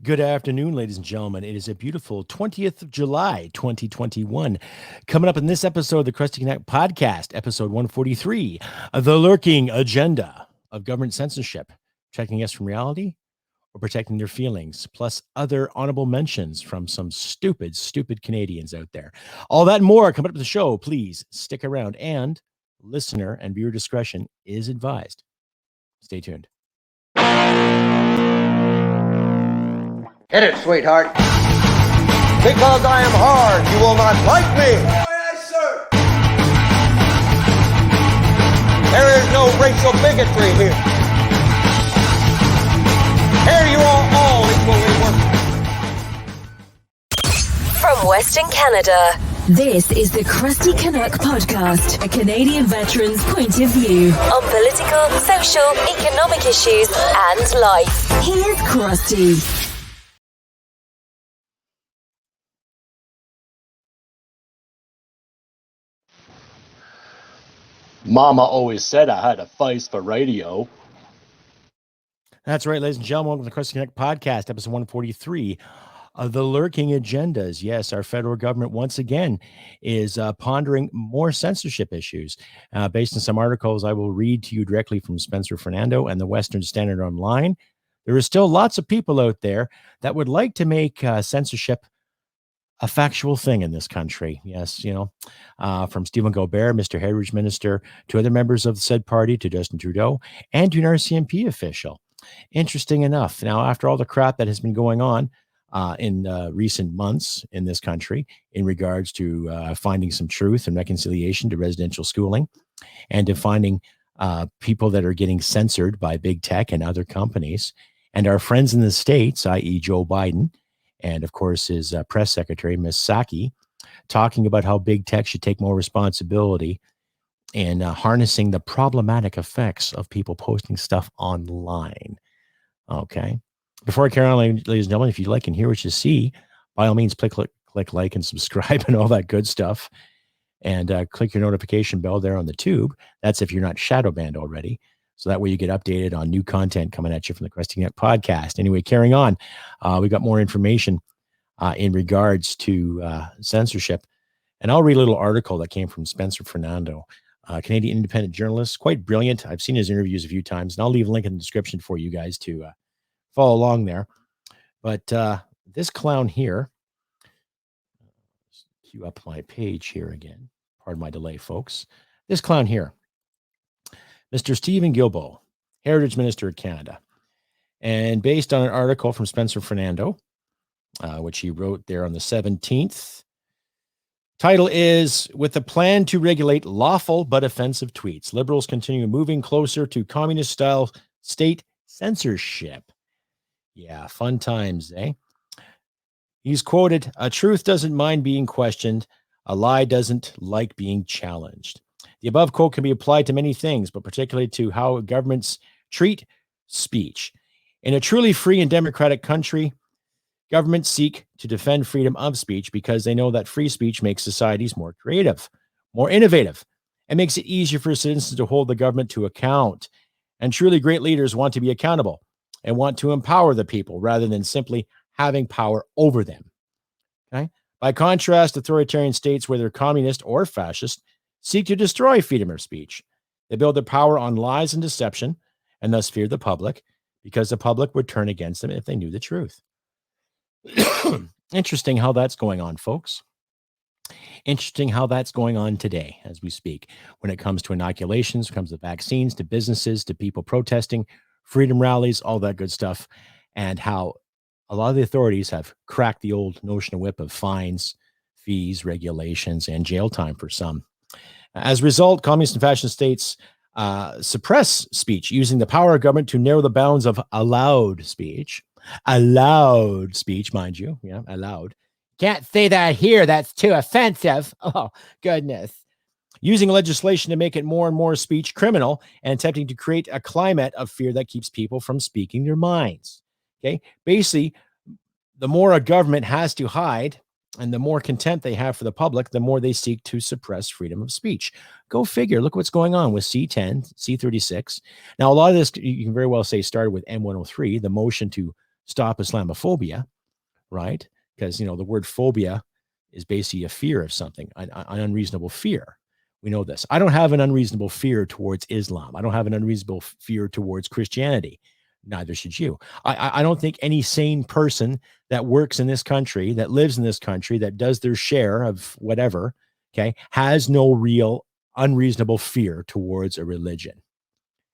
Good afternoon, ladies and gentlemen. It is a beautiful 20th of July, 2021. Coming up in this episode of the Crusty Canuck podcast, episode 143, The Lurking Agenda of Government Censorship, Protecting Us from Reality or Protecting Their Feelings, plus other honorable mentions from some stupid Canadians out there. All that and more coming up to the show. Please stick around, and listener and viewer discretion is advised. Stay tuned. Hit it, sweetheart. Because I am hard, you will not like me. Yes, sir. There is no racial bigotry here. Here you are all equally worthless. From Western Canada, this is the Crusty Canuck podcast, a Canadian veteran's point of view on political, social, economic issues and life. Here's Crusty. Mama always said I had a face for radio. That's right, ladies and gentlemen. Welcome to the Crusty Canuck podcast, episode 143. The lurking agendas. Yes, our federal government once again is pondering more censorship issues. Based on some articles I will read to you directly from Spencer Fernando and the Western Standard Online, there are still lots of people out there that would like to make censorship a factual thing in this country. Yes, from Stephen Gobert, Mr. Heritage Minister, to other members of the said party, to Justin Trudeau, and to an RCMP official. Interesting enough. Now, after all the crap that has been going on in recent months in this country in regards to finding some truth and reconciliation to residential schooling, and to finding people that are getting censored by big tech and other companies, and our friends in the States, i.e. Joe Biden, and of course his press secretary, Ms. Psaki, talking about how big tech should take more responsibility in harnessing the problematic effects of people posting stuff online. Okay. Before I carry on, ladies and gentlemen, if you like and hear what you see, by all means, click like and subscribe and all that good stuff. And click your notification bell there on the tube. That's if you're not shadow banned already. So that way you get updated on new content coming at you from the Crusty Canuck podcast. Anyway, carrying on, we got more information in regards to censorship. And I'll read a little article that came from Spencer Fernando, Canadian independent journalist, quite brilliant. I've seen his interviews a few times, and I'll leave a link in the description for you guys to follow along there. But this clown here, cue up my page here again. Pardon my delay, folks. This clown here, Mr. Stephen Guilbeault, Heritage Minister of Canada. And based on an article from Spencer Fernando, which he wrote there on the 17th, title is, With a Plan to Regulate Lawful but Offensive Tweets, Liberals Continue Moving Closer to Communist-Style State Censorship. Yeah, fun times, eh? He's quoted, "A truth doesn't mind being questioned. A lie doesn't like being challenged." The above quote can be applied to many things, but particularly to how governments treat speech. In a truly free and democratic country, governments seek to defend freedom of speech because they know that free speech makes societies more creative, more innovative, and makes it easier for citizens to hold the government to account. And truly great leaders want to be accountable and want to empower the people rather than simply having power over them. Okay? By contrast, authoritarian states, whether communist or fascist, seek to destroy freedom of speech. They build their power on lies and deception, and thus fear the public, because the public would turn against them if they knew the truth. Interesting how that's going on, folks. Interesting how that's going on today as we speak, when it comes to inoculations, when it comes to vaccines, to businesses, to people protesting, freedom rallies, all that good stuff, and how a lot of the authorities have cracked the old notion of whip of fines, fees, regulations, and jail time for some. As a result, communist and fascist states suppress speech using the power of government to narrow the bounds of allowed speech. Allowed speech, mind you. Yeah, allowed. Can't say that here. That's too offensive. Oh, goodness. Using legislation to make it more and more speech criminal and attempting to create a climate of fear that keeps people from speaking their minds. Okay. Basically, the more a government has to hide and the more contempt they have for the public, the more they seek to suppress freedom of speech. Go figure. Look what's going on with C10, C36. Now, a lot of this, you can very well say, started with M103, the motion to stop Islamophobia, right? Because, the word phobia is basically a fear of something, an unreasonable fear. We know this. I don't have an unreasonable fear towards Islam. I don't have an unreasonable fear towards Christianity. Neither should you. I don't think any sane person that works in this country, that lives in this country, that does their share of whatever, okay, has no real unreasonable fear towards a religion,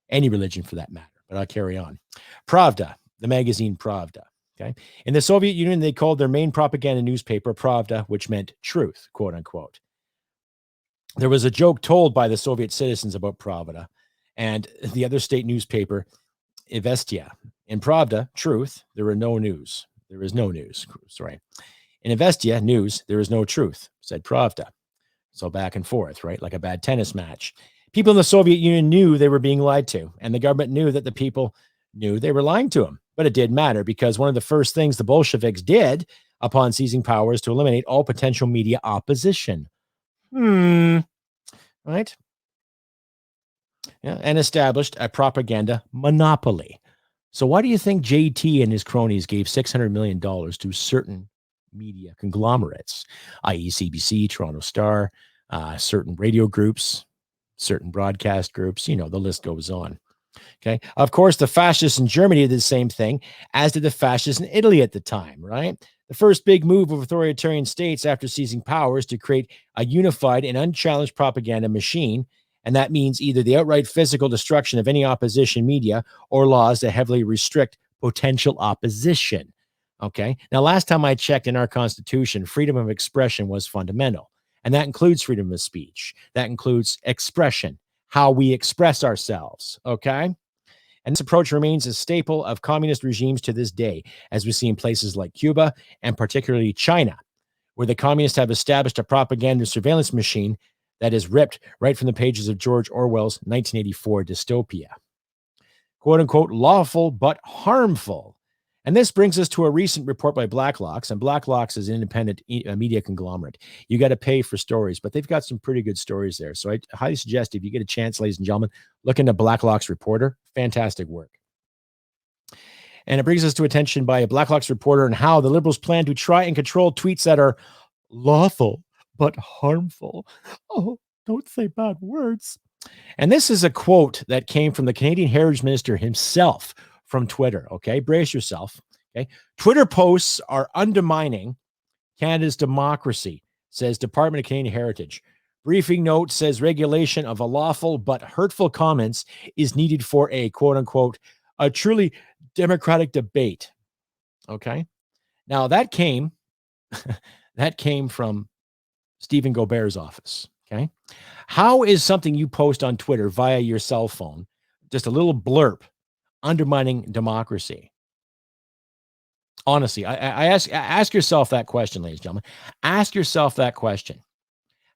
any religion for that matter. But I'll carry on. Pravda, the magazine Pravda. Okay. In the Soviet Union, they called their main propaganda newspaper Pravda, which meant truth, quote unquote. There was a joke told by the Soviet citizens about Pravda and the other state newspaper, Izvestia. In Pravda, truth, there are no news. There is no news. Sorry. In Izvestia, news, there is no truth, said Pravda. So back and forth, right? Like a bad tennis match. People in the Soviet Union knew they were being lied to, and the government knew that the people knew they were lying to them. But it did matter because one of the first things the Bolsheviks did upon seizing power is to eliminate all potential media opposition. Right? Yeah, and established a propaganda monopoly. So why do you think JT and his cronies gave $600 million to certain media conglomerates, i.e. CBC, Toronto Star, certain radio groups, certain broadcast groups? The list goes on. Okay. Of course, the fascists in Germany did the same thing, as did the fascists in Italy at the time, right? The first big move of authoritarian states after seizing power is to create a unified and unchallenged propaganda machine. And that means either the outright physical destruction of any opposition media or laws that heavily restrict potential opposition. Okay. Now, last time I checked in our Constitution, freedom of expression was fundamental. And that includes freedom of speech. That includes expression, how we express ourselves. Okay. And this approach remains a staple of communist regimes to this day, as we see in places like Cuba and particularly China, where the communists have established a propaganda surveillance machine that is ripped right from the pages of George Orwell's 1984 dystopia. Quote unquote, lawful but harmful. And this brings us to a recent report by Blacklocks, and Blacklocks is an independent media conglomerate. You got to pay for stories, but they've got some pretty good stories there. So I highly suggest if you get a chance, ladies and gentlemen, look into Blacklocks Reporter. Fantastic work. And it brings us to attention by a Blacklocks reporter on how the Liberals plan to try and control tweets that are lawful but harmful. Oh, don't say bad words. And this is a quote that came from the Canadian Heritage Minister himself from Twitter. Okay, brace yourself. Okay, Twitter posts are undermining Canada's democracy, says Department of Canadian Heritage. Briefing note says regulation of unlawful but hurtful comments is needed for a quote unquote a truly democratic debate. Okay, now that came from Stephen Gobert's office. Okay, how is something you post on Twitter via your cell phone, just a little blurb, undermining democracy? Honestly, I ask yourself that question, ladies and gentlemen. Ask yourself that question.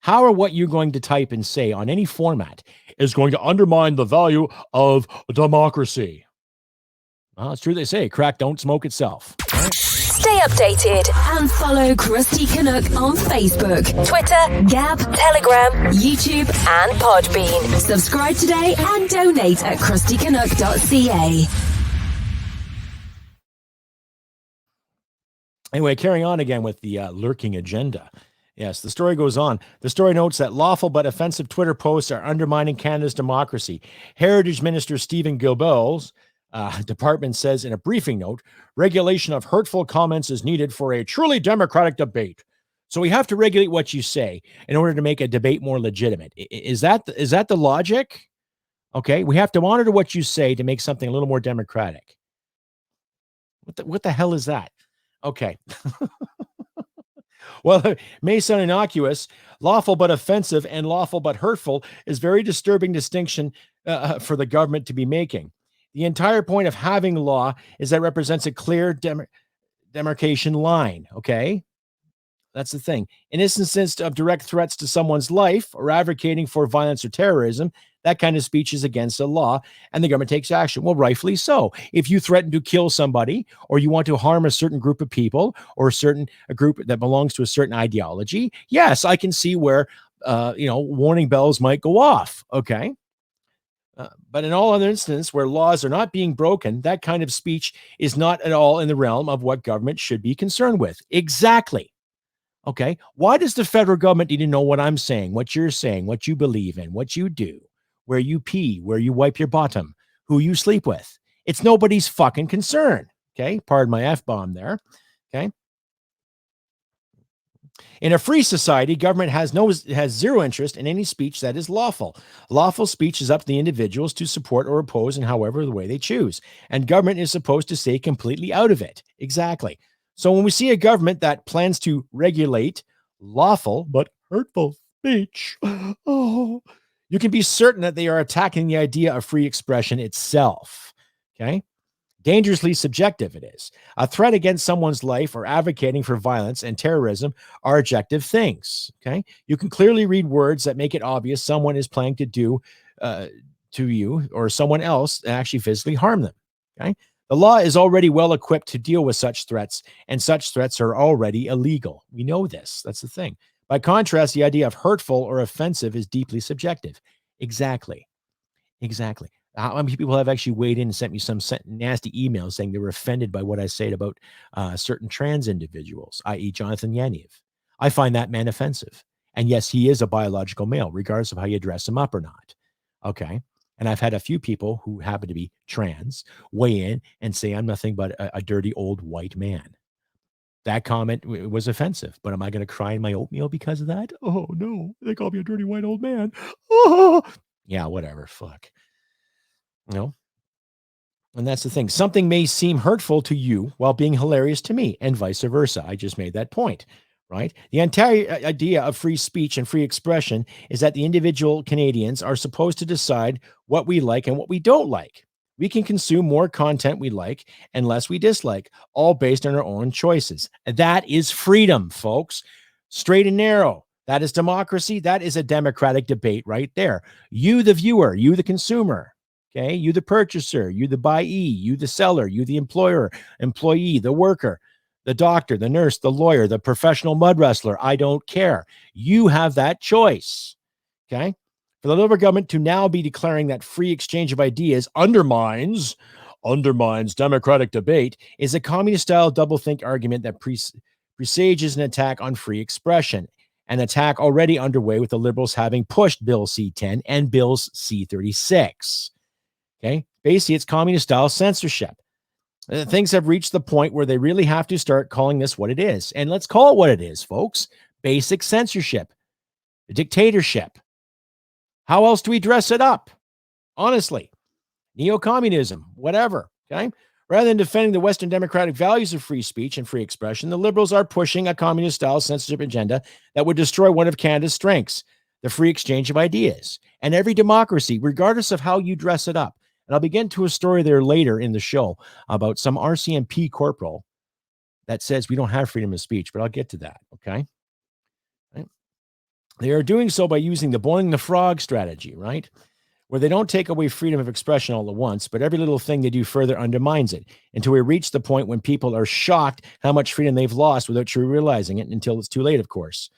How are what you're going to type and say on any format is going to undermine the value of democracy? Well, it's true they say, crack don't smoke itself. Right? Stay updated and follow Crusty Canuck on Facebook, Twitter, Gab, Telegram, YouTube, and Podbean. Subscribe today and donate at crustycanuck.ca. Anyway, carrying on again with the lurking agenda. Yes, the story goes on. The story notes that lawful but offensive Twitter posts are undermining Canada's democracy. Heritage Minister Stephen Guilbeault's department says in a briefing note, regulation of hurtful comments is needed for a truly democratic debate. So we have to regulate what you say in order to make a debate more legitimate. Is that the logic? Okay, we have to monitor what you say to make something a little more democratic. What the hell is that? Okay. Well, it may sound innocuous. Lawful but offensive and lawful but hurtful is very disturbing distinction for the government to be making. The entire point of having law is that it represents a clear demarcation line, okay? That's the thing. In instances of direct threats to someone's life or advocating for violence or terrorism, that kind of speech is against the law, and the government takes action. Well, rightfully so. If you threaten to kill somebody, or you want to harm a certain group of people, or a group that belongs to a certain ideology, yes, I can see where, warning bells might go off. Okay. But in all other instances where laws are not being broken, that kind of speech is not at all in the realm of what government should be concerned with. Exactly. Okay. Why does the federal government need to know what I'm saying, what you're saying, what you believe in, what you do, where you pee, where you wipe your bottom, who you sleep with? It's nobody's fucking concern. Okay. Pardon my F-bomb there. Okay. In a free society, government has zero interest in any speech that is lawful. Lawful speech is up to the individuals to support or oppose in however the way they choose. And government is supposed to stay completely out of it. Exactly. So when we see a government that plans to regulate lawful but hurtful speech, oh, you can be certain that they are attacking the idea of free expression itself. Okay. Dangerously subjective it is. A threat against someone's life or advocating for violence and terrorism are objective things. Okay. You can clearly read words that make it obvious someone is planning to do to you or someone else and actually physically harm them. Okay. The law is already well equipped to deal with such threats, and such threats are already illegal. We know this. That's the thing. By contrast, the idea of hurtful or offensive is deeply subjective. Exactly. Exactly. How many people have actually weighed in and sent me some nasty emails saying they were offended by what I said about certain trans individuals, i.e. Jonathan Yaniv? I find that man offensive. And yes, he is a biological male, regardless of how you dress him up or not. Okay. And I've had a few people who happen to be trans weigh in and say I'm nothing but a dirty old white man. That comment was offensive, but am I going to cry in my oatmeal because of that? Oh, no. They call me a dirty white old man. Oh, yeah, whatever. Fuck. No. And that's the thing. Something may seem hurtful to you while being hilarious to me, and vice versa. I just made that point, right? The entire idea of free speech and free expression is that the individual Canadians are supposed to decide what we like and what we don't like. We can consume more content we like and less we dislike, all based on our own choices. That is freedom, folks. Straight and narrow. That is democracy. That is a democratic debate right there. You, the viewer, you, the consumer. Okay, you, the purchaser, you, the buyee, you, the seller, you, the employer, employee, the worker, the doctor, the nurse, the lawyer, the professional mud wrestler. I don't care. You have that choice. Okay. For the Liberal government to now be declaring that free exchange of ideas undermines democratic debate is a communist-style doublethink argument that presages an attack on free expression, an attack already underway with the Liberals having pushed Bill C-10 and Bills C-36. Okay. Basically, it's communist style censorship. Things have reached the point where they really have to start calling this what it is. And let's call it what it is, folks. Basic censorship, dictatorship. How else do we dress it up? Honestly, neo-communism, whatever. Okay. Rather than defending the Western democratic values of free speech and free expression, the Liberals are pushing a communist style censorship agenda that would destroy one of Canada's strengths, the free exchange of ideas. And every democracy, regardless of how you dress it up. And I'll begin to a story there later in the show about some RCMP corporal that says we don't have freedom of speech, but I'll get to that. Okay. Right. They are doing so by using the boiling the frog strategy, right? Where they don't take away freedom of expression all at once, but every little thing they do further undermines it until we reach the point when people are shocked how much freedom they've lost without truly realizing it until it's too late, of course.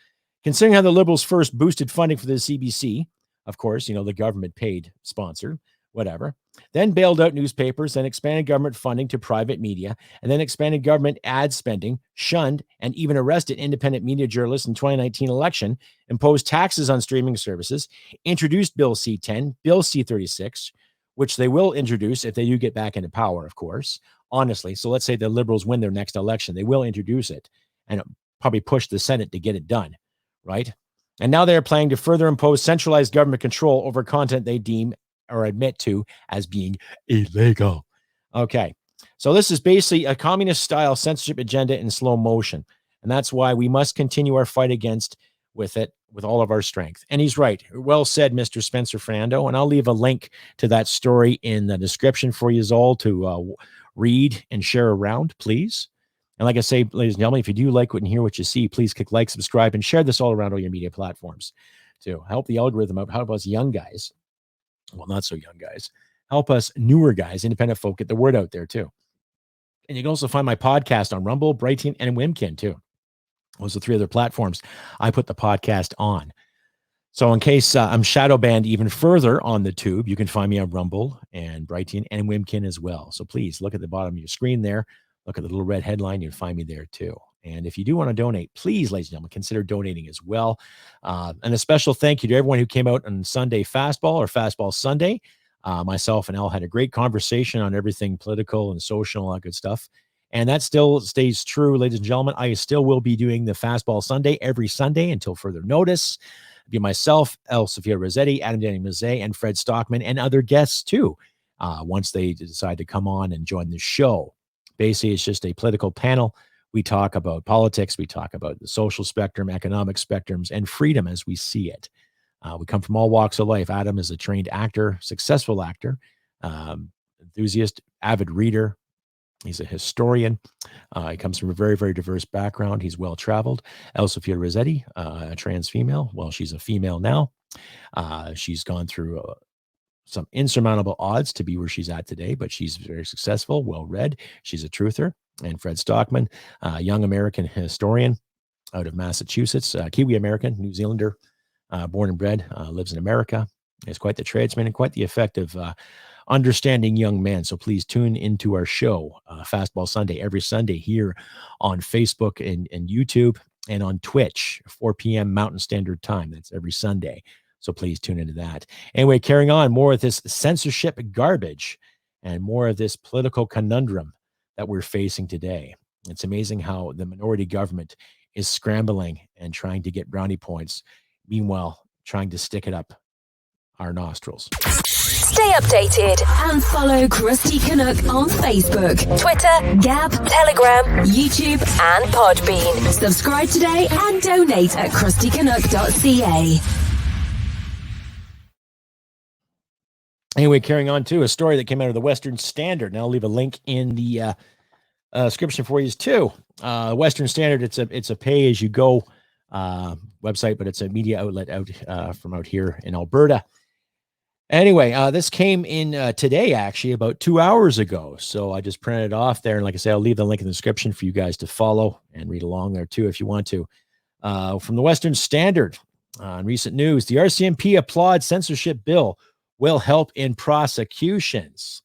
Considering how the Liberals first boosted funding for the CBC, of course, the government paid sponsor, whatever, then bailed out newspapers, then expanded government funding to private media, and then expanded government ad spending, shunned and even arrested independent media journalists in 2019 election, imposed taxes on streaming services, introduced Bill C-10, Bill C-36, which they will introduce if they do get back into power, of course, honestly. So let's say the Liberals win their next election, they will introduce it and probably push the Senate to get it done, right? And now they are planning to further impose centralized government control over content they deem or admit to as being illegal. Okay. So this is basically a communist style censorship agenda in slow motion. And that's why we must continue our fight against with it with all of our strength. And he's right. Well said, Mr. Spencer Fernando. And I'll leave a link to that story in the description for you all to read and share around, please. And like I say, ladies and gentlemen, if you do like what and hear what you see, please click like, subscribe, and share this all around all your media platforms to help the algorithm out. Help us young guys. Well, not so young guys. Help us newer guys, independent folk, get the word out there too. And you can also find my podcast on Rumble, Brighton, and Wimkin too. Those are 3 other platforms I put the podcast on. So in case I'm shadow banned even further on the tube, you can find me on Rumble and Brighton and Wimkin as well. So please look at the bottom of your screen there. Look at the little red headline. You'll find me there too. And if you do want to donate, please, ladies and gentlemen, consider donating as well. And a special thank you to everyone who came out on Sunday Fastball or Fastball Sunday. Myself and Al had a great conversation on everything political and social and all that good stuff. And that still stays true, ladies and gentlemen. I still will be doing the Fastball Sunday every Sunday until further notice. Be myself, El Sofia Rossetti, Adam Danny Mezei, and Fred Stockman, and other guests too, once they decide to come on and join the show. Basically, it's just a political panel. We talk about politics. We talk about the social spectrum, economic spectrums, and freedom as we see it. We come from all walks of life. Adam is a trained actor, successful actor, enthusiast, avid reader. He's a historian. He comes from a very, very diverse background. He's well-traveled. El Sofia Rossetti, a trans female. Well, she's a female now. She's gone through some insurmountable odds to be where she's at today, but she's very successful, well-read. She's a truther. And Fred Stockman, a young American historian out of Massachusetts, Kiwi American, New Zealander, born and bred, lives in America. Is quite the tradesman and quite the effective understanding young man. So please tune into our show, Fastball Sunday, every Sunday here on Facebook and YouTube and on Twitch, 4 p.m. Mountain Standard Time. That's every Sunday. So please tune into that. Anyway, carrying on, more of this censorship garbage and more of this political conundrum that we're facing today. It's amazing how the minority government is scrambling and trying to get brownie points, meanwhile trying to stick it up our nostrils. Stay updated and follow Crusty Canuck on Facebook, Twitter, Gab, Telegram, YouTube, and Podbean. Subscribe today and donate at crustycanuck.ca. Anyway, carrying on to a story that came out of the Western Standard. Now I'll leave a link in the description for you too. Western Standard, it's a pay-as-you-go website, but it's a media outlet out from out here in Alberta. Anyway, this came in today, actually, about 2 hours ago. So I just printed it off there. And like I say, I'll leave the link in the description for you guys to follow and read along there too, if you want to. From the Western Standard, on recent news, the RCMP applauds censorship bill will help in prosecutions.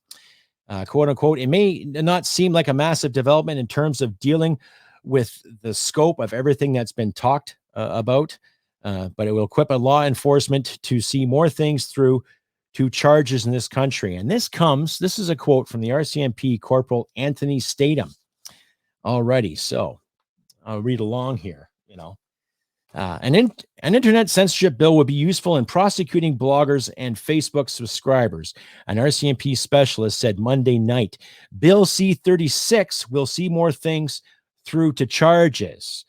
Quote unquote, it may not seem like a massive development in terms of dealing with the scope of everything that's been talked about, but it will equip a law enforcement to see more things through to charges in this country. And this is a quote from the RCMP Corporal Anthony Statham. Alrighty, so I'll read along here, An internet censorship bill would be useful in prosecuting bloggers and Facebook subscribers. An RCMP specialist said Monday night, Bill C-36 will see more things through to charges,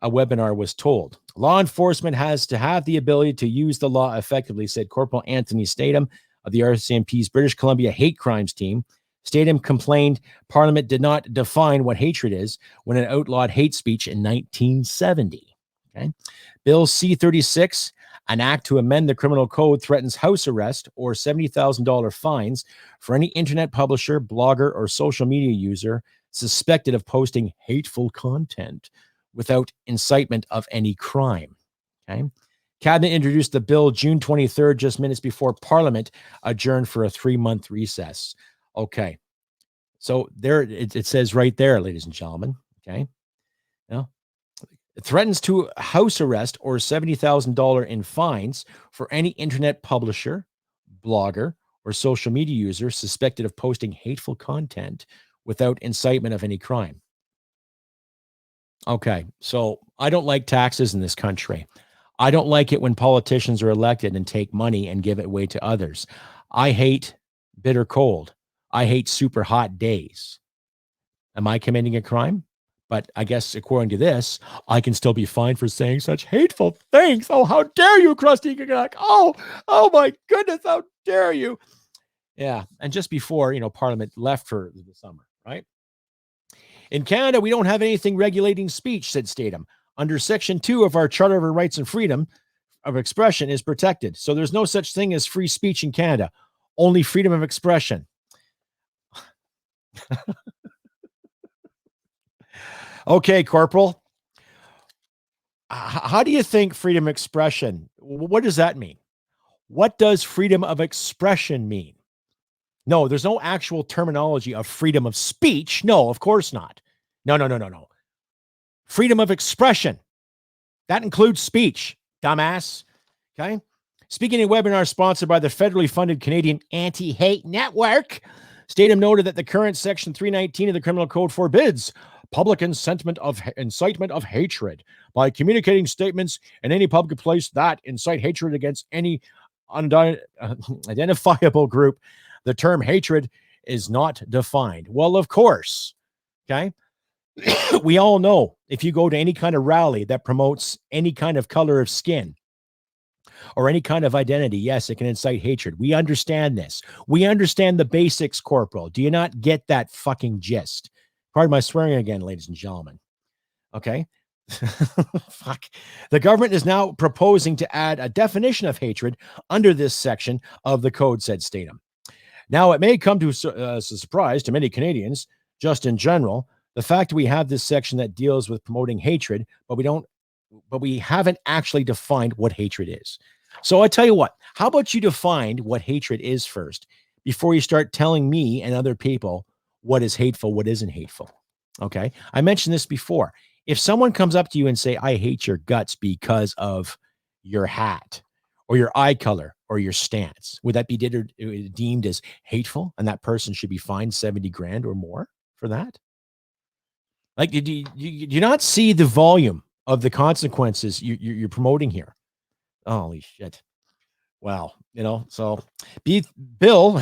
a webinar was told. Law enforcement has to have the ability to use the law effectively, said Corporal Anthony Statham of the RCMP's British Columbia hate crimes team. Statham complained Parliament did not define what hatred is when it outlawed hate speech in 1970. Okay. Bill C-36, an act to amend the criminal code, threatens house arrest or $70,000 fines for any internet publisher, blogger, or social media user suspected of posting hateful content without incitement of any crime. Okay. Cabinet introduced the bill June 23rd, just minutes before Parliament adjourned for a 3-month recess. Okay. So there it says right there, ladies and gentlemen. Okay. Now, it threatens to house arrest or $70,000 in fines for any internet publisher, blogger, or social media user suspected of posting hateful content without incitement of any crime. Okay, so I don't like taxes in this country. I don't like it when politicians are elected and take money and give it away to others. I hate bitter cold. I hate super hot days. Am I committing a crime? But I guess according to this, I can still be fined for saying such hateful things. Oh, how dare you, Crusty Canuck? Oh my goodness, how dare you? Yeah, and just before, Parliament left for the summer, right? In Canada, we don't have anything regulating speech, said Statham. Under Section 2 of our Charter of Rights and Freedom of Expression is protected. So there's no such thing as free speech in Canada, only freedom of expression. Okay, Corporal. How do you think freedom of expression What does that mean? What does freedom of expression mean? No, there's no actual terminology of freedom of speech. No, of course not. No. Freedom of expression. That includes speech, dumbass. Okay. Speaking in a webinar sponsored by the federally funded Canadian Anti-Hate Network, Statham noted that the current Section 319 of the Criminal Code forbids public incitement of hatred by communicating statements in any public place that incite hatred against any identifiable group. The term hatred is not defined. Well, of course, okay? We all know if you go to any kind of rally that promotes any kind of color of skin or any kind of identity, yes, it can incite hatred. We understand this. We understand the basics, Corporal. Do you not get that fucking gist? Pardon my swearing again, ladies and gentlemen. Okay? Fuck. The government is now proposing to add a definition of hatred under this section of the code, said Statham. Now, it may come to a surprise to many Canadians, just in general, the fact we have this section that deals with promoting hatred, but we haven't actually defined what hatred is. So I tell you what, how about you define what hatred is first before you start telling me and other people what is hateful, what isn't hateful. Okay. I mentioned this before. If someone comes up to you and say, I hate your guts because of your hat or your eye color or your stance, would that be deemed as hateful? And that person should be fined 70 grand or more for that? Like, do you not see the volume of the consequences you're promoting here? Holy shit. Wow. So Bill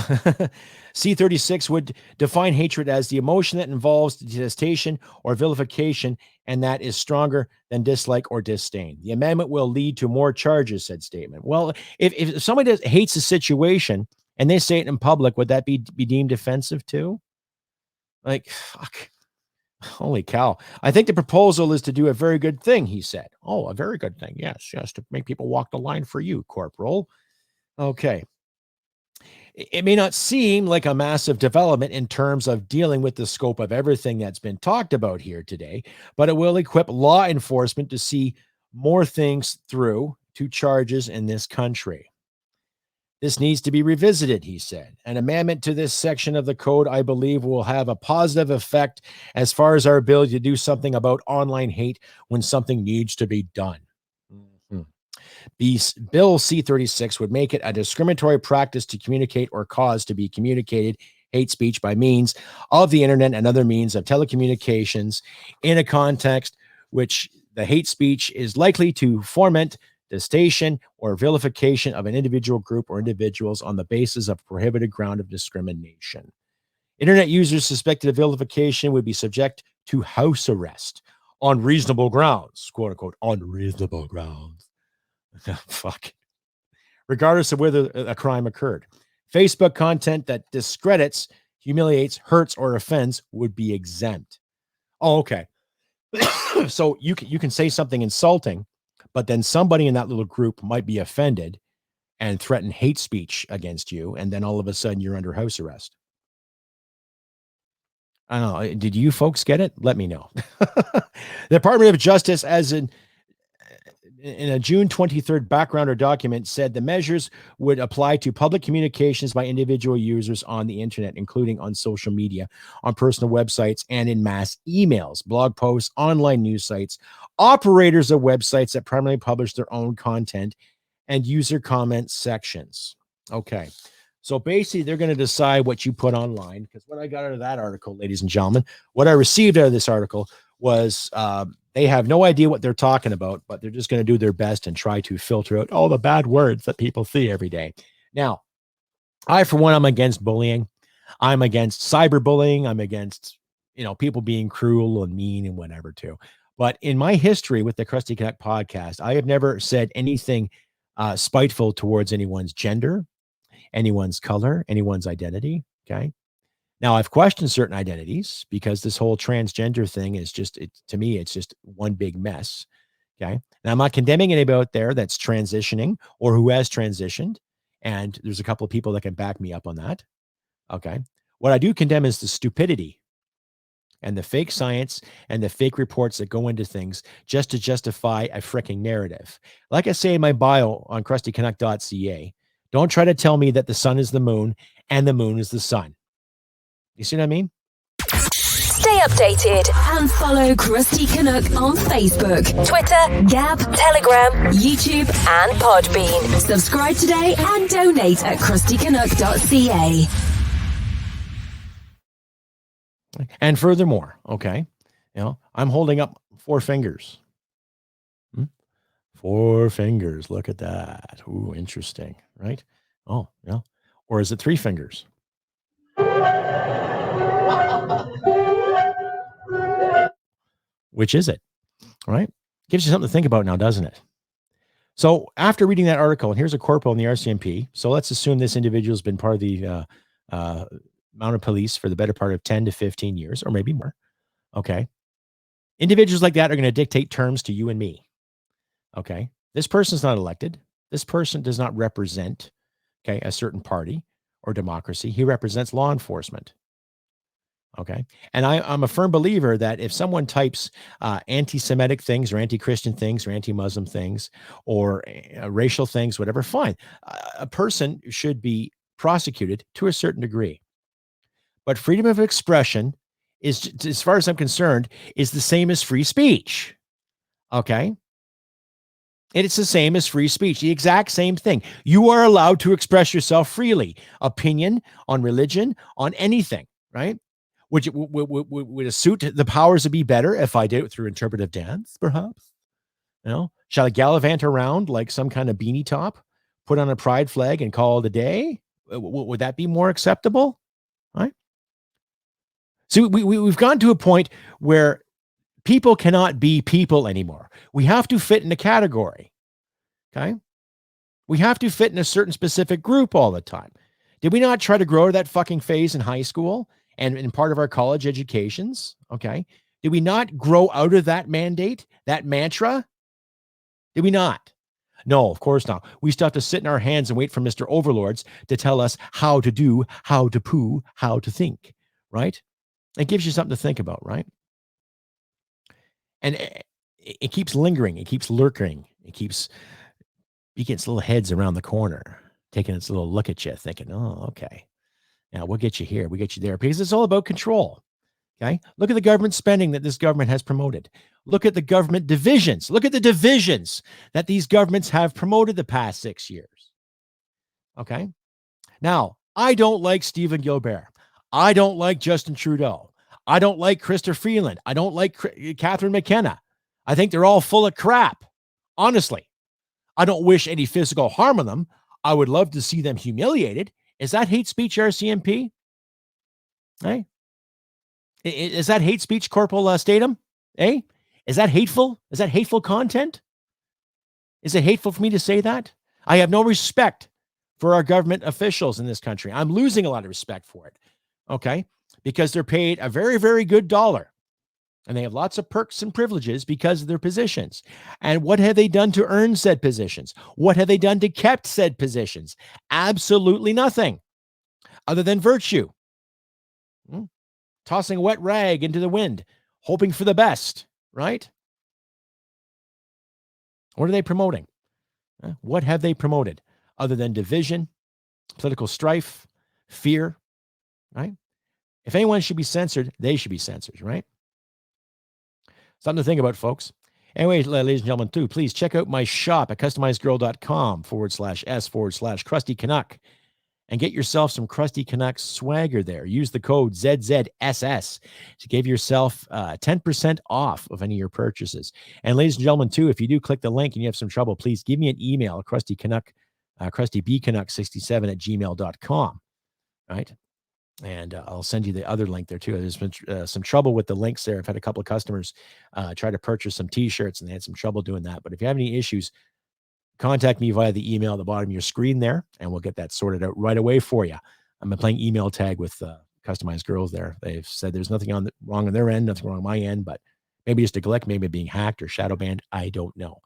C-36 would define hatred as the emotion that involves detestation or vilification, and that is stronger than dislike or disdain. The amendment will lead to more charges, said Statement. Well, if somebody hates a situation and they say it in public, would that be deemed offensive too? Like, fuck. Holy cow. I think the proposal is to do a very good thing, he said. Oh, a very good thing. Yes, to make people walk the line for you, Corporal. Okay. It may not seem like a massive development in terms of dealing with the scope of everything that's been talked about here today, but it will equip law enforcement to see more things through to charges in this country. This needs to be revisited, he said. An amendment to this section of the code, I believe, will have a positive effect as far as our ability to do something about online hate when something needs to be done. Bill C-36 would make it a discriminatory practice to communicate or cause to be communicated hate speech by means of the internet and other means of telecommunications in a context which the hate speech is likely to foment detestation or vilification of an individual group or individuals on the basis of prohibited ground of discrimination. Internet users suspected of vilification would be subject to house arrest on reasonable grounds, quote unquote, on reasonable grounds. Fuck. Regardless of whether a crime occurred. Facebook content that discredits, humiliates, hurts, or offends would be exempt. Oh, okay. So you can say something insulting, but then somebody in that little group might be offended and threaten hate speech against you, and then all of a sudden you're under house arrest. I don't know. Did you folks get it? Let me know. The Department of Justice, as in a June 23rd backgrounder document, said the measures would apply to public communications by individual users on the internet, including on social media, on personal websites, and in mass emails, blog posts, online news sites, operators of websites that primarily publish their own content, and user comment sections. Okay. So basically, they're going to decide what you put online, because what I got out of that article, ladies and gentlemen, what I received out of this article was they have no idea what they're talking about, but they're just going to do their best and try to filter out all the bad words that people see every day. Now, for one, I'm against bullying. I'm against cyberbullying. I'm against, people being cruel and mean and whatever too. But in my history with the Crusty Canuck podcast, I have never said anything spiteful towards anyone's gender, anyone's color, anyone's identity. Okay. Now, I've questioned certain identities because this whole transgender thing is to me, it's just one big mess. Okay. Now, I'm not condemning anybody out there that's transitioning or who has transitioned. And there's a couple of people that can back me up on that. Okay. What I do condemn is the stupidity and the fake science and the fake reports that go into things just to justify a freaking narrative. Like I say in my bio on crustycanuck.ca, don't try to tell me that the sun is the moon and the moon is the sun. You see what I mean? Stay updated and follow Crusty Canuck on Facebook, Twitter, Gab, Telegram, YouTube, and Podbean. Subscribe today and donate at crustycanuck.ca. And furthermore, okay, I'm holding up 4 fingers. 4 fingers. Look at that. Ooh, interesting, right? Oh, yeah. Or is it 3 fingers? Which is it? Right? Gives you something to think about now, doesn't it? So after reading that article, and here's a corporal in the RCMP. So let's assume this individual has been part of the mounted police for the better part of 10 to 15 years, or maybe more. Okay. Individuals like that are going to dictate terms to you and me. Okay. This person's not elected. This person does not represent, okay, a certain party or democracy. He represents law enforcement. Okay. And I'm a firm believer that if someone types anti-Semitic things or anti-Christian things or anti-Muslim things or racial things, whatever, fine. A person should be prosecuted to a certain degree. But freedom of expression is, as far as I'm concerned, is the same as free speech. Okay. It's the same as free speech, the exact same thing. You are allowed to express yourself freely, opinion on religion, on anything, right? Would it suit the powers to be better if I did it through interpretive dance, perhaps? Shall I gallivant around like some kind of beanie top, put on a pride flag and call it a day? Would that be more acceptable? Right? So we've gone to a point where people cannot be people anymore. We have to fit in a category. Okay? We have to fit in a certain specific group all the time. Did we not try to grow to that fucking phase in high school and in part of our college educations? Okay. Did we not grow out of that mandate, that mantra? Did we not? No, of course not. We still have to sit in our hands and wait for Mr. Overlords to tell us how to do, how to poo, how to think, right? It gives you something to think about, right? And it keeps lingering. It keeps lurking. It keeps peeking its little heads around the corner, taking its little look at you, thinking, oh, okay. Now we'll get you here. We get you there because it's all about control. Okay. Look at the government spending that this government has promoted. Look at the government divisions. Look at the divisions that these governments have promoted the past 6 years. Okay. Now, I don't like Stephen Gilbert. I don't like Justin Trudeau. I don't like Chrysler Freeland. I don't like Catherine McKenna. I think they're all full of crap. Honestly, I don't wish any physical harm on them. I would love to see them humiliated. Is that hate speech, RCMP? Hey, is that hate speech, Corporal Statham? Hey, is that hateful? Is that hateful content? Is it hateful for me to say that? I have no respect for our government officials in this country. I'm losing a lot of respect for it. Okay, because they're paid a very, very good dollar, and they have lots of perks and privileges because of their positions. And what have they done to earn said positions? What have they done to kept said positions? Absolutely nothing other than virtue. Tossing a wet rag into the wind, hoping for the best, right? What are they promoting? What have they promoted other than division, political strife, fear, right? If anyone should be censored, they should be censored, right? Something to think about, folks. Anyway, ladies and gentlemen, too, please check out my shop at customizedgirl.com/s/Crusty Canuck and get yourself some Crusty Canuck swagger there. Use the code ZZSS to give yourself 10% off of any of your purchases. And ladies and gentlemen, too, if you do click the link and you have some trouble, please give me an email, Crusty Canuck, crustybcanuck67@gmail.com, right? And I'll send you the other link there too. There's been some trouble with the links there. I've had a couple of customers try to purchase some t-shirts and they had some trouble doing that. But if you have any issues, contact me via the email at the bottom of your screen there, and we'll get that sorted out right away for you. I'm playing email tag with Customized Girls there. They've said there's nothing wrong on their end, nothing wrong on my end, but maybe just neglect, maybe being hacked or shadow banned. I don't know.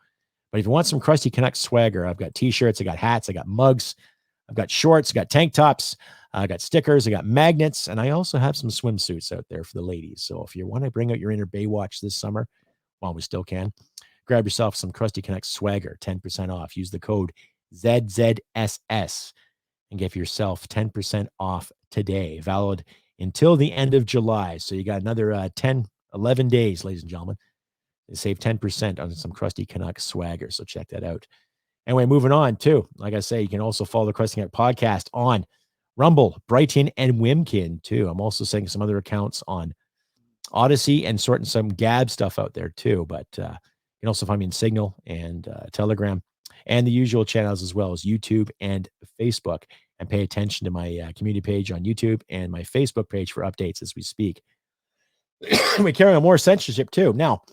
But if you want some Crusty Canuck swagger, I've got t-shirts, I got hats, I got mugs, I've got shorts, I got tank tops, I got stickers, I got magnets, and I also have some swimsuits out there for the ladies. So if you want to bring out your inner Baywatch this summer, while we still can, grab yourself some Crusty Canuck swagger, 10% off. Use the code ZZSS and give yourself 10% off today, valid until the end of July. So you got another 11 days, ladies and gentlemen. Save 10% on some Crusty Canuck swagger. So check that out. Anyway, moving on too. Like I say, you can also follow the Crusty Canuck podcast on Rumble, Brighton, and Wimkin too. I'm also setting some other accounts on Odyssey and sorting some Gab stuff out there too. But you can also find me in Signal and Telegram and the usual channels as well as YouTube and Facebook. And pay attention to my community page on YouTube and my Facebook page for updates as we speak. We carry on more censorship too. Now,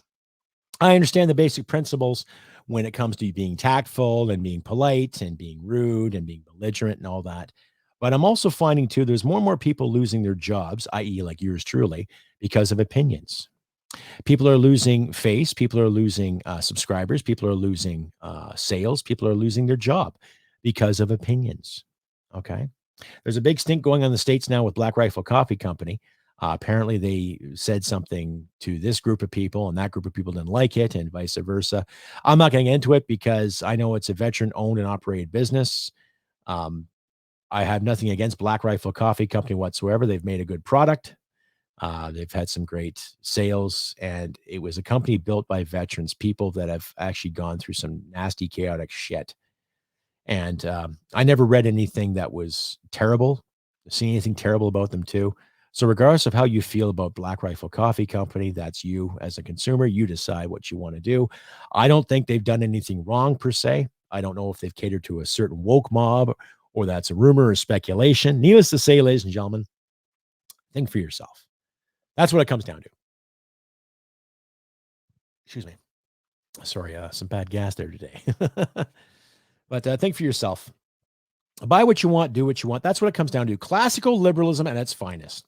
I understand the basic principles when it comes to being tactful and being polite and being rude and being belligerent and all that. But I'm also finding too, there's more and more people losing their jobs, i.e. like yours truly, because of opinions. People are losing face. People are losing subscribers. People are losing sales. People are losing their job because of opinions. Okay. There's a big stink going on in the States now with Black Rifle Coffee Company. Apparently they said something to this group of people and that group of people didn't like it and vice versa. I'm not going to get into it because I know it's a veteran owned and operated business. I have nothing against Black Rifle Coffee Company whatsoever. They've made a good product. They've had some great sales, and it was a company built by veterans, people that have actually gone through some nasty, chaotic shit. And I never read anything that was terrible, seen anything terrible about them too. So regardless of how you feel about Black Rifle Coffee Company, that's you as a consumer. You decide what you want to do. I don't think they've done anything wrong per se. I don't know if they've catered to a certain woke mob or that's a rumor or speculation. Needless to say, ladies and gentlemen, think for yourself. That's what it comes down to. Excuse me. Sorry, some bad gas there today. But think for yourself. Buy what you want, do what you want. That's what it comes down to. Classical liberalism at its finest.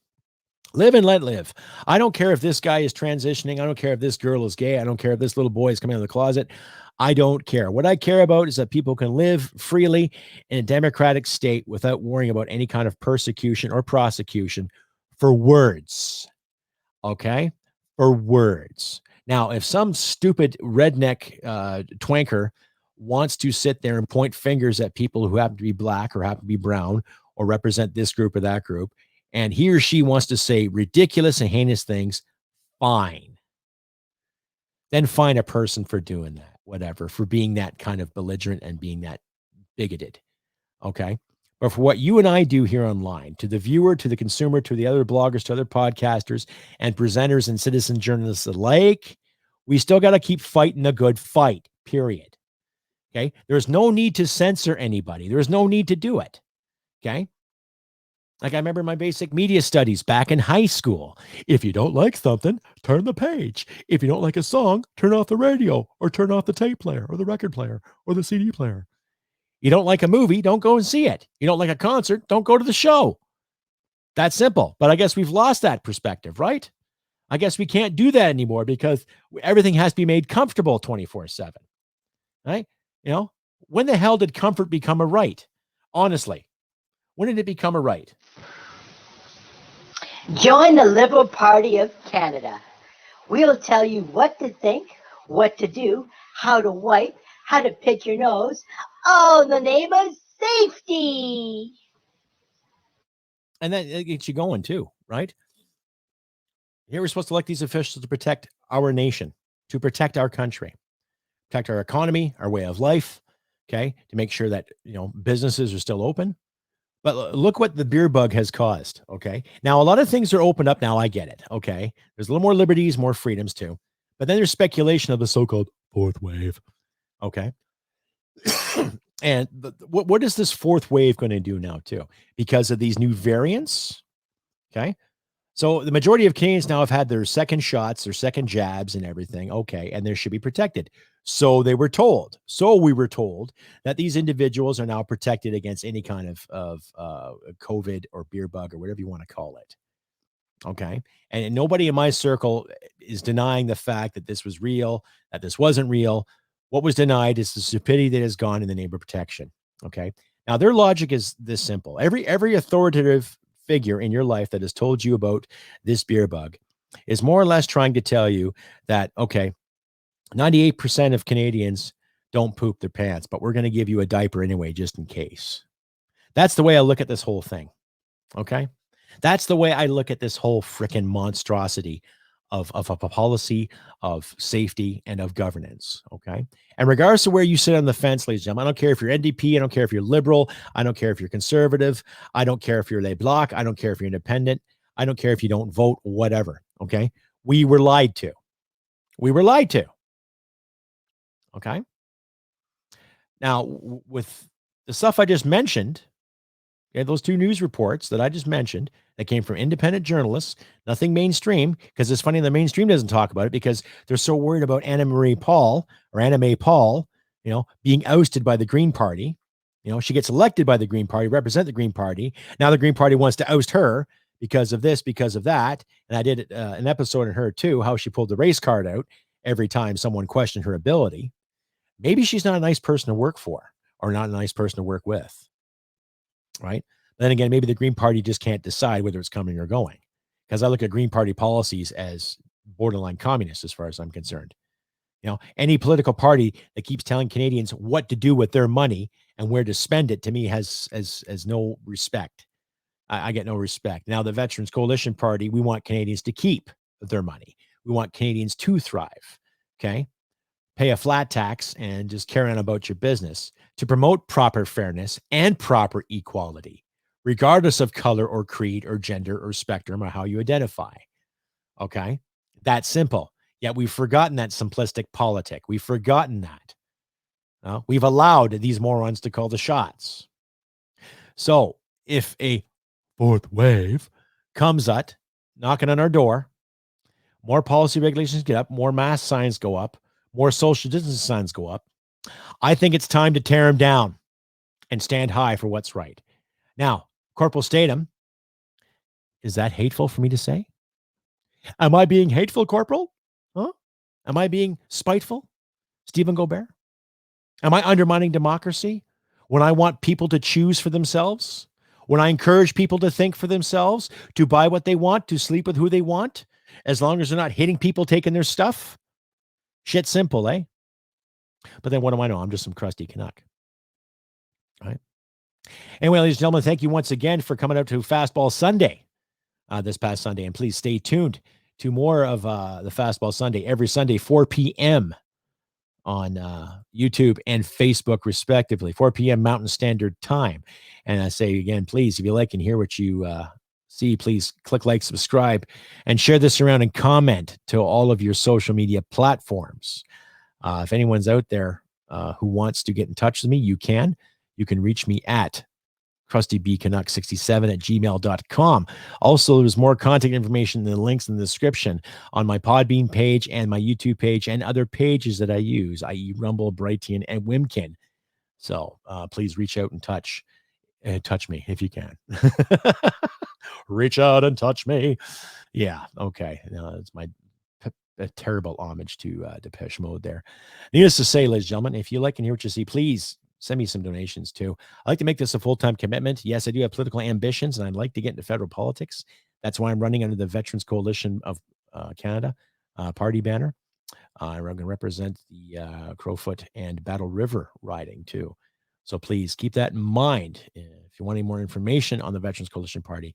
Live and let live. I don't care if this guy is transitioning. I don't care if this girl is gay. I don't care if this little boy is coming out of the closet. I don't care. What I care about is that people can live freely in a democratic state without worrying about any kind of persecution or prosecution for words. Okay? For words. Now, if some stupid redneck twanker wants to sit there and point fingers at people who happen to be black or happen to be brown or represent this group or that group, and he or she wants to say ridiculous and heinous things, fine. Then find a person for doing that, whatever, for being that kind of belligerent and being that bigoted. Okay? But for what you and I do here online, to the viewer, to the consumer, to the other bloggers, to other podcasters and presenters and citizen journalists alike, we still got to keep fighting a good fight, period. Okay? There's no need to censor anybody. There's no need to do it. Okay? Like I remember my basic media studies back in high school. If you don't like something, turn the page. If you don't like a song, turn off the radio or turn off the tape player or the record player or the CD player. You don't like a movie, don't go and see it. You don't like a concert, don't go to the show. That's simple. But I guess we've lost that perspective, right? I guess we can't do that anymore because everything has to be made comfortable 24/7. Right? You know, when the hell did comfort become a right? Honestly, when did it become a right? Join the Liberal Party of Canada. We'll tell you what to think, what to do, how to wipe, how to pick your nose, all in the name of safety. And that gets you going too, right? Here we're supposed to elect these officials to protect our nation, to protect our country, protect our economy, our way of life, okay, to make sure that, you know, businesses are still open. But look what the beer bug has caused, okay? Now, a lot of things are opened up now. I get it, okay? There's a little more liberties, more freedoms too. But then there's speculation of the so-called fourth wave, okay? And what is this fourth wave going to do now too? Because of these new variants, okay? So the majority of Canadians now have had their second shots, their second jabs and everything, okay, and they should be protected. So they were told. So we were told that these individuals are now protected against any kind of COVID or beer bug or whatever you want to call it. Okay. And nobody in my circle is denying the fact that this was real, that this wasn't real. What was denied is the stupidity that has gone in the name of protection. Okay. Now, their logic is this simple. Every authoritative figure in your life that has told you about this beer bug is more or less trying to tell you that, okay, 98% of Canadians don't poop their pants, but we're going to give you a diaper anyway, just in case. That's the way I look at this whole thing. Okay. That's the way I look at this whole freaking monstrosity of a policy of safety and of governance. Okay. And regardless of where you sit on the fence, ladies and gentlemen, I don't care if you're NDP, I don't care if you're liberal, I don't care if you're conservative, I don't care if you're Les Blocs, I don't care if you're independent, I don't care if you don't vote, whatever. Okay. We were lied to. We were lied to. Okay. Now, with the stuff I just mentioned, okay, those two news reports that I just mentioned that came from independent journalists, nothing mainstream, because it's funny the mainstream doesn't talk about it because they're so worried about Anna May Paul, being ousted by the Green Party. She gets elected by the Green Party, represent the Green Party. Now the Green Party wants to oust her because of this, because of that. And I did an episode on her too, how she pulled the race card out every time someone questioned her ability. Maybe she's not a nice person to work for or not a nice person to work with. Right. Then again, maybe the Green Party just can't decide whether it's coming or going, because I look at Green Party policies as borderline communist as far as I'm concerned. Any political party that keeps telling Canadians what to do with their money and where to spend it, to me, has no respect. I get no respect. Now, the Veterans Coalition Party, we want Canadians to keep their money. We want Canadians to thrive. Okay. Pay a flat tax and just carry on about your business to promote proper fairness and proper equality, regardless of color or creed or gender or spectrum or how you identify. Okay. That's simple. Yet we've forgotten that simplistic politic. We've forgotten that. We've allowed these morons to call the shots. So if a fourth wave comes up, knocking on our door, more policy regulations get up, more mask signs go up, more social distance signs go up, I think it's time to tear them down and stand high for what's right. Now, Corporal Statham, is that hateful for me to say? Am I being hateful, Corporal? Huh? Am I being spiteful, Stephen Gobert? Am I undermining democracy when I want people to choose for themselves? When I encourage people to think for themselves, to buy what they want, to sleep with who they want, as long as they're not hitting people taking their stuff? Shit simple, eh? But then what do I know? I'm just some crusty Canuck. Right? Anyway, ladies and gentlemen, thank you once again for coming out to Fastball Sunday this past Sunday. And please stay tuned to more of the Fastball Sunday every Sunday, 4 p.m. on YouTube and Facebook, respectively, 4 p.m. Mountain Standard Time. And I say again, please, if you like and hear what you see, please click like, subscribe, and share this around and comment to all of your social media platforms. If anyone's out there who wants to get in touch with me, you can reach me at crustybcanuck67@gmail.com. Also, there's more contact information in the links in the description on my Podbean page and my YouTube page and other pages that I use, i.e. Rumble, Brighteon, and Wimkin. So please reach out and touch me if you can. Reach out and touch me. Yeah, okay. It's my a terrible homage to Depeche Mode there. Needless to say, ladies and gentlemen, if you like and hear what you see, please send me some donations too. I like to make this a full-time commitment. Yes, I do have political ambitions, and I'd like to get into federal politics. That's why I'm running under the Veterans Coalition of Canada party banner. I'm going to represent the Crowfoot and Battle River riding too. So please keep that in mind. If you want any more information on the Veterans Coalition Party,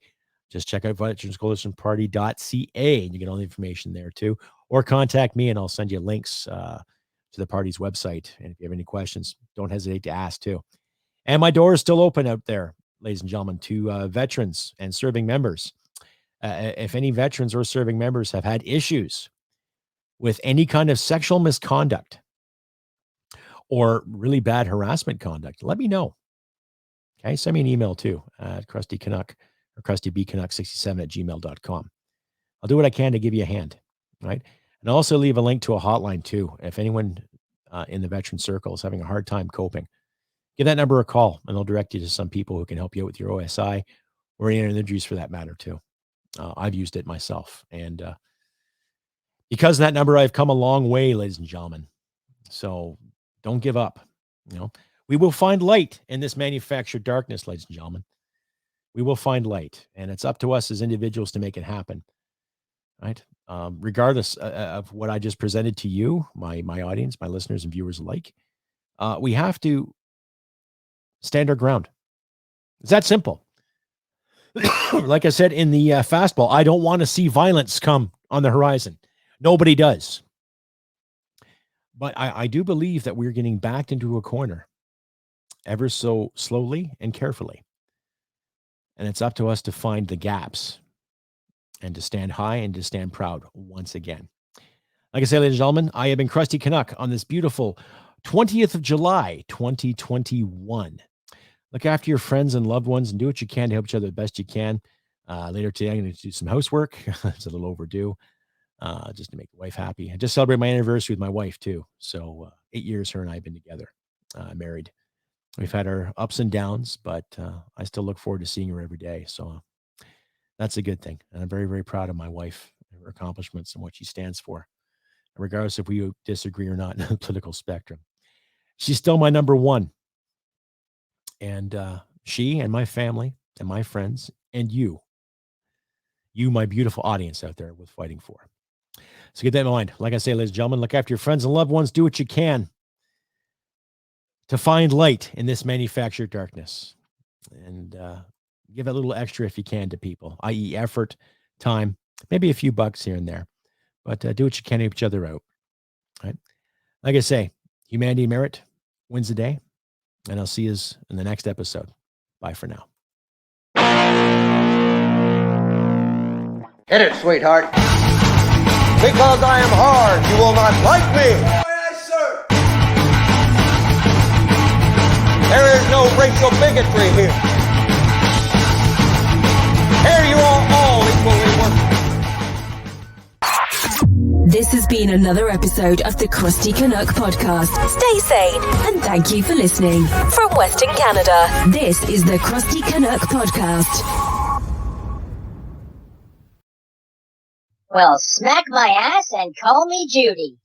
just check out veteranscoalitionparty.ca and you get all the information there too. Or contact me and I'll send you links to the party's website. And if you have any questions, don't hesitate to ask too. And my door is still open out there, ladies and gentlemen, to veterans and serving members. If any veterans or serving members have had issues with any kind of sexual misconduct or really bad harassment conduct, let me know. Okay, send me an email too at Crusty Canuck or crustybcanuck67@gmail.com. I'll do what I can to give you a hand, right? And I'll also leave a link to a hotline too. If anyone in the veteran circle is having a hard time coping, give that number a call and they'll direct you to some people who can help you out with your OSI or any other injuries for that matter too. I've used it myself. And because of that number, I've come a long way, ladies and gentlemen. So don't give up. We will find light in this manufactured darkness, ladies and gentlemen. We will find light, and it's up to us as individuals to make it happen, right? Regardless of what I just presented to you, my audience, my listeners and viewers alike, we have to stand our ground. It's that simple. Like I said in the fastball, I don't want to see violence come on the horizon. Nobody does. But I do believe that we're getting backed into a corner ever so slowly and carefully. And it's up to us to find the gaps and to stand high and to stand proud once again. Like I said, ladies and gentlemen, I have been Crusty Canuck on this beautiful 20th of July, 2021. Look after your friends and loved ones and do what you can to help each other the best you can. Later today, I'm going to do some housework. It's a little overdue, just to make the wife happy. I just celebrated my anniversary with my wife, too. So 8 years her and I have been together, married. We've had our ups and downs, but I still look forward to seeing her every day. So that's a good thing. And I'm very, very proud of my wife and her accomplishments and what she stands for, regardless if we disagree or not in the political spectrum. She's still my number one. And she and my family and my friends and you, my beautiful audience out there, was fighting for. So get that in mind. Like I say, ladies and gentlemen, look after your friends and loved ones. Do what you can to find light in this manufactured darkness. And give a little extra if you can to people, i.e. effort, time, maybe a few bucks here and there. But do what you can to help each other out. Right? Like I say, humanity merit wins the day. And I'll see you in the next episode. Bye for now. Hit it, sweetheart. Because I am hard, you will not like me. Yes, sir. There is no racial bigotry here. Here you are all equally worthless. This has been another episode of the Crusty Canuck podcast. Stay sane and thank you for listening. From Western Canada, this is the Crusty Canuck podcast. Well, smack my ass and call me Judy.